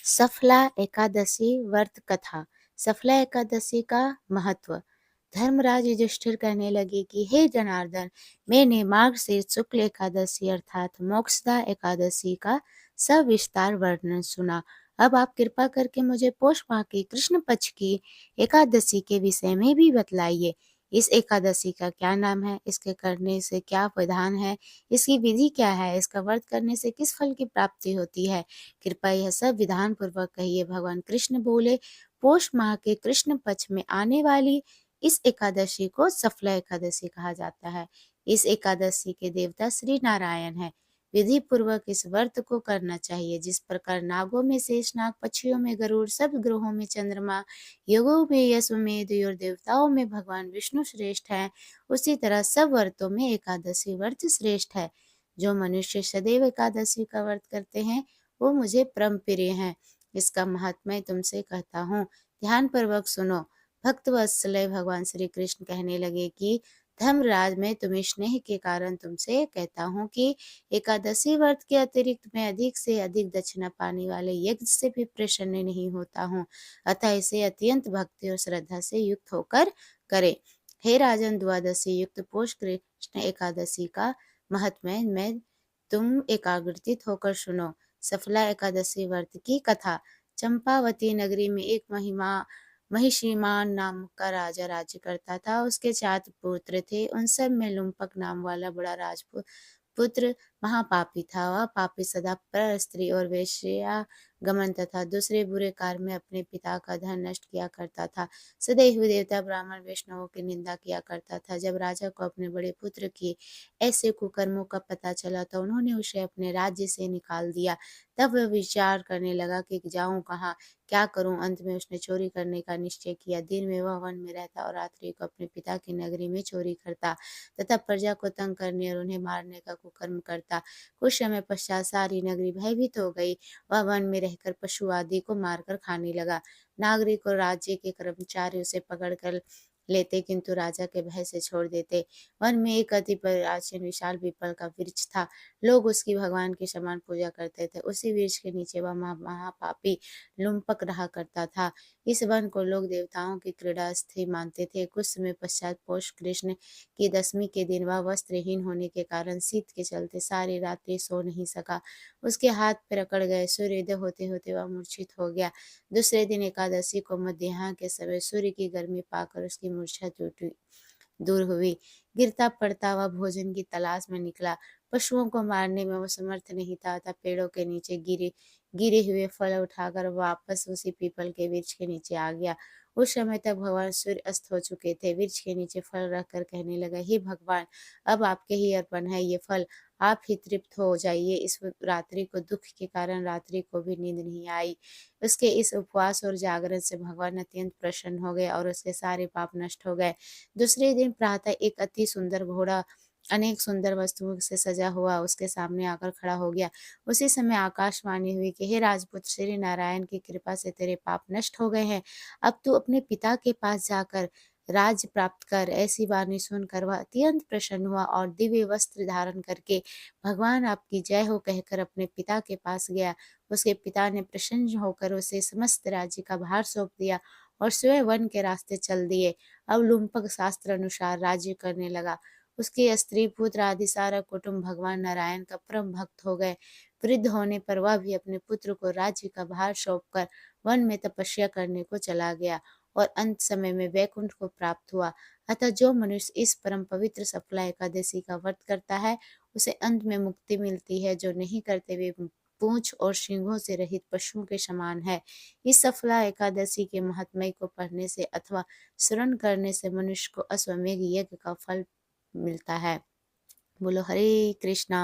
सफला एकादशी व्रत कथा। सफला एकादशी का महत्व। धर्मराज युधिष्ठिर कहने लगे कि हे जनार्दन, मैंने मार्गशीर्ष शुक्ल एकादशी अर्थात मोक्षदा एकादशी का सविस्तार वर्णन सुना। अब आप कृपा करके मुझे पौष माह की कृष्ण पक्ष की एकादशी के विषय में भी बतलाइए। इस एकादशी का क्या नाम है, इसके करने से क्या विधान है, इसकी विधि क्या है, इसका व्रत करने से किस फल की प्राप्ति होती है, कृपया यह सब विधान पूर्वक कहिए। भगवान कृष्ण बोले, पौष माह के कृष्ण पक्ष में आने वाली इस एकादशी को सफला एकादशी कहा जाता है। इस एकादशी के देवता श्री नारायण है। विधि पूर्वक इस व्रत को करना चाहिए। जिस प्रकार नागों में शेषनाग, पक्षियों में गरुड़, सब ग्रहों में चंद्रमा, योगों में यशोमेध और देवताओं में भगवान विष्णु श्रेष्ठ है, उसी तरह सब व्रतों में एकादशी व्रत श्रेष्ठ है। जो मनुष्य सदैव एकादशी का व्रत करते हैं वो मुझे परम प्रिय हैं। इसका महात्म्य तुमसे कहता हूँ, ध्यान पूर्वक सुनो। भक्त वत्सलय भगवान श्री कृष्ण कहने लगे कि धर्मराज, मैं तुम्हें स्नेह के कारण तुमसे कहता हूँ कि एकादशी व्रत के अतिरिक्त मैं अधिक से अधिक दक्षिणा पाने वाले यज्ञ से भी प्रसन्न नहीं होता हूँ, अतः इसे अत्यंत भक्ति और श्रद्धा से युक्त होकर करे। हे राजन, द्वादशी युक्त पौष कृष्ण एकादशी का महात्म्य मैं तुम एकाग्रचित होकर सुनो। सफला एकादशी व्रत की कथा। चंपावती नगरी में एक महिषीमान नाम का राजा राज्य करता था। उसके 4 पुत्र थे। उन सब में लुम्पक नाम वाला बड़ा राजपूत पुत्र महापापी था। वह पापी सदा पर स्त्री और वेश्या गमन तथा दूसरे बुरे कार्य में अपने पिता का धन नष्ट किया करता था। सदैव देवता ब्राह्मण वैष्णवों की निंदा किया करता था। जब राजा को अपने बड़े पुत्र की ऐसे कुकर्मों का पता चला तो उन्होंने उसे अपने राज्य से निकाल दिया। तब वह विचार करने लगा कि जाऊं कहाँ, क्या करूं। अंत में उसने चोरी करने का निश्चय किया। दिन में वह वन में रहता और रात्रि को अपने पिता की नगरी में चोरी करता तथा प्रजा को तंग करने और उन्हें मारने का कुकर्म करता। कुछ समय पश्चात सारी नगरी भयभीत हो गई। वह वन में रहकर पशु आदि को मारकर खाने लगा। नागरिक और राज्य के कर्मचारी उसे पकड़कर लेते किंतु राजा के भय से छोड़ देते। वन में एक अति प्राचीन विशाल पीपल का वृक्ष था। लोग उसकी भगवान के समान पूजा करते थे। उसी वृक्ष के नीचे वह महापापी लुम्पक रहा करता था। इस वन को लोग देवताओं की क्रीड़ा स्थल मानते थे। कुछ समय पश्चात पौष कृष्ण की दशमी के दिन वह वस्त्रहीन होने के कारण शीत के चलते सारी रात्रि सो नहीं सका। उसके हाथ पैर अकड़ गए। सूर्योदय होते होते वह मूर्छित हो गया। दूसरे दिन एकादशी को मध्याह्न के समय सूर्य की गर्मी पाकर उसकी मूर्छा दूर हुई। गिरता पड़ता वह भोजन की तलाश में निकला। पशुओं को मारने में वो समर्थ नहीं था अतः पेड़ों के नीचे गिरे गिरे हुए फल उठाकर वापस उसी पीपल के वृक्ष के नीचे आ गया। उस समय तक भगवान सूर्य अस्त हो चुके थे। वृक्ष के नीचे फल रखकर कहने लगा, हे भगवान, अब आपके ही अर्पण है ये फल, आप ही तृप्त हो जाइए। इस रात्रि को दुख के कारण रात्रि को भी नींद नहीं आई। उसके इस उपवास और जागरण से भगवान अत्यंत प्रसन्न हो गए और उसके सारे पाप नष्ट हो गए। दूसरे दिन प्रातः एक अति सुंदर घोड़ा अनेक सुंदर वस्तुओं से सजा हुआ उसके सामने आकर खड़ा हो गया। उसी समय आकाशवाणी हुई कि हे राजपुत्र, श्री नारायण की कृपा से तेरे पाप नष्ट हो गए हैं। अब तू अपने पिता के पास जाकर राज्य प्राप्त कर। ऐसी वाणी सुनकर वह अत्यंत प्रसन्न हुआ और दिव्य वस्त्र धारण करके भगवान आपकी जय हो कहकर अपने पिता के पास गया। उसके पिता ने प्रसन्न होकर उसे समस्त राज्य का भार सौंप दिया और स्वयं वन के रास्ते चल दिए। अब लुम्पक शास्त्र अनुसार राज्य करने लगा। उसके स्त्री पुत्र आदि सारा कुटुंब भगवान नारायण का परम भक्त हो गए। वृद्ध होने पर वह भी अपने पुत्र को राज्य का भार सौंपकर वन में तपस्या करने को चला गया और अंत समय में वैकुंठ को प्राप्त हुआ। अतः जो मनुष्य इस परम पवित्र सफला एकादशी का व्रत करता है उसे अंत में मुक्ति मिलती है, जो नहीं करते वे पूंछ और सींगों से रहित पशुओं के समान है। इस सफला एकादशी के महात्म्य को पढ़ने से अथवा श्रवण करने से मनुष्य को अश्वमेध यज्ञ का फल मिलता है। बोलो हरे कृष्णा।